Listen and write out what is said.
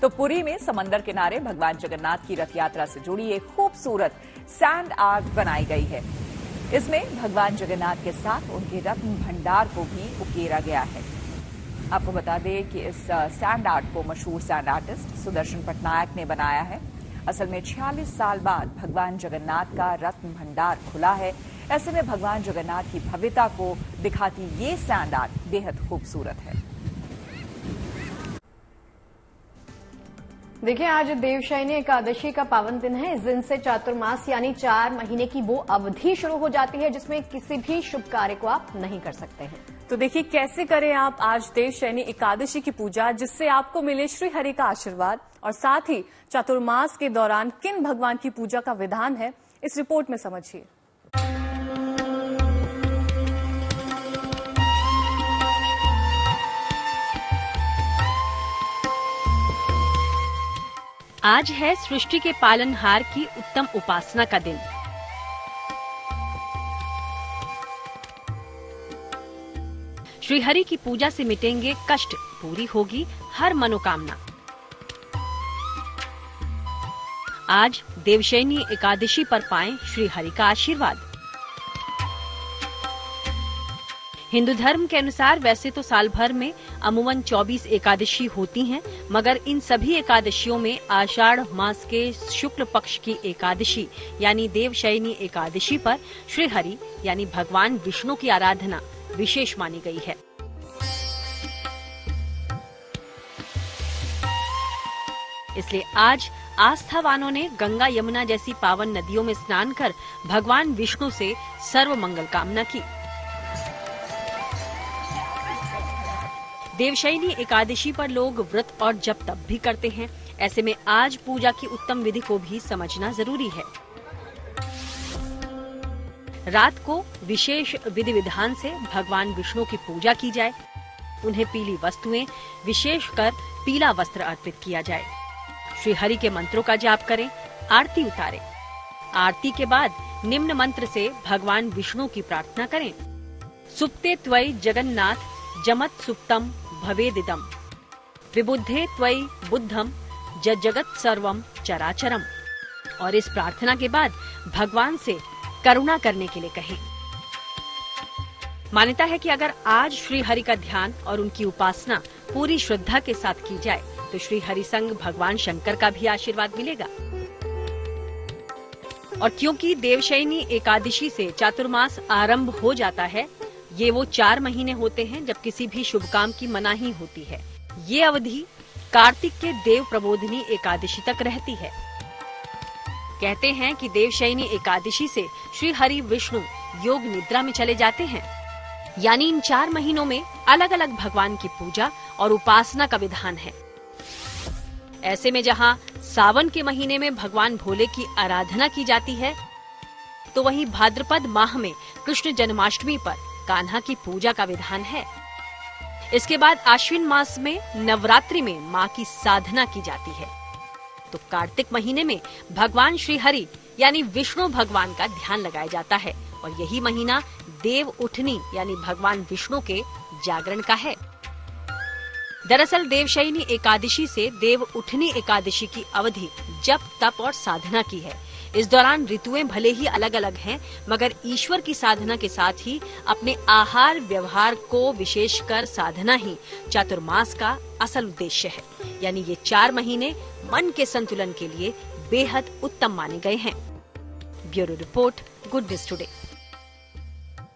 तो पुरी में समंदर किनारे भगवान जगन्नाथ की रथ यात्रा से जुड़ी एक खूबसूरत सैंड आर्ट बनाई गई है। इसमें भगवान जगन्नाथ के साथ उनके रत्न भंडार को भी उकेरा गया है। आपको बता दें कि इस सैंड आर्ट को मशहूर सैंड आर्टिस्ट सुदर्शन पटनायक ने बनाया है। असल में 46 साल बाद भगवान जगन्नाथ का रत्न भंडार खुला है। ऐसे में भगवान जगन्नाथ की भव्यता को दिखाती ये सैंड आर्ट बेहद खूबसूरत है। देखिए, आज देवशयनी एकादशी का पावन दिन है। इस दिन से चातुर्मास यानी 4 महीने की वो अवधि शुरू हो जाती है जिसमें किसी भी शुभ कार्य को आप नहीं कर सकते हैं। तो देखिए कैसे करें आप आज देवशयनी एकादशी की पूजा, जिससे आपको मिले श्री हरि का आशीर्वाद, और साथ ही चातुर्मास के दौरान किन भगवान की पूजा का विधान है, इस रिपोर्ट में समझिए। आज है सृष्टि के पालनहार की उत्तम उपासना का दिन। श्री हरि की पूजा से मिटेंगे कष्ट, पूरी होगी हर मनोकामना। आज देवशयनी एकादशी पर पाएं श्री हरि का आशीर्वाद। हिंदू धर्म के अनुसार वैसे तो साल भर में अमूमन 24 एकादशी होती हैं, मगर इन सभी एकादशियों में आषाढ़ मास के शुक्ल पक्ष की एकादशी यानी देवशयनी एकादशी पर श्री हरि यानी भगवान विष्णु की आराधना विशेष मानी गई है। इसलिए आज आस्थावानों ने गंगा यमुना जैसी पावन नदियों में स्नान कर भगवान विष्णु से सर्व मंगल कामना की। देवशयनी एकादशी पर लोग व्रत और जप तप भी करते हैं। ऐसे में आज पूजा की उत्तम विधि को भी समझना जरूरी है। रात को विशेष विधि विधान से भगवान विष्णु की पूजा की जाए। उन्हें पीली वस्तुएं, विशेषकर पीला वस्त्र अर्पित किया जाए। श्री हरि के मंत्रों का जाप करें, आरती उतारें। आरती के बाद निम्न मंत्र से भगवान विष्णु की प्रार्थना करें। सुप्ते त्वयि जगन्नाथ जमत सुप्तम भवेदिदम, विबुद्धे त्वयि बुद्धम जगत सर्वम चराचरम। और इस प्रार्थना के बाद भगवान से करुणा करने के लिए कहें। मान्यता है कि अगर आज श्री हरि का ध्यान और उनकी उपासना पूरी श्रद्धा के साथ की जाए तो श्री हरि संग भगवान शंकर का भी आशीर्वाद मिलेगा। और क्योंकि देवशयनी एकादशी से चातुर्मास आरंभ हो जाता है, ये वो 4 महीने होते हैं जब किसी भी शुभ काम की मनाही होती है। ये अवधि कार्तिक के देव प्रबोधिनी एकादशी तक रहती है। कहते हैं कि देवशयनी एकादशी से श्री हरि विष्णु योग निद्रा में चले जाते हैं, यानी इन 4 महीनों में अलग अलग भगवान की पूजा और उपासना का विधान है। ऐसे में जहाँ सावन के महीने में भगवान भोले की आराधना की जाती है, तो वहीं भाद्रपद माह में कृष्ण जन्माष्टमी पर कान्हा की पूजा का विधान है। इसके बाद आश्विन मास में नवरात्रि में माँ की साधना की जाती है। तो कार्तिक महीने में भगवान श्री हरि यानी विष्णु भगवान का ध्यान लगाया जाता है, और यही महीना देव उठनी यानी भगवान विष्णु के जागरण का है। दरअसल देवशयनी एकादशी से देव उठनी एकादशी की अवधि जप तप और साधना की है। इस दौरान ऋतुएं भले ही अलग अलग हैं, मगर ईश्वर की साधना के साथ ही अपने आहार व्यवहार को विशेषकर साधना ही चातुर्मास का असल उद्देश्य है। यानी ये 4 महीने मन के संतुलन के लिए बेहद उत्तम माने गए हैं। Bureau report, good news today.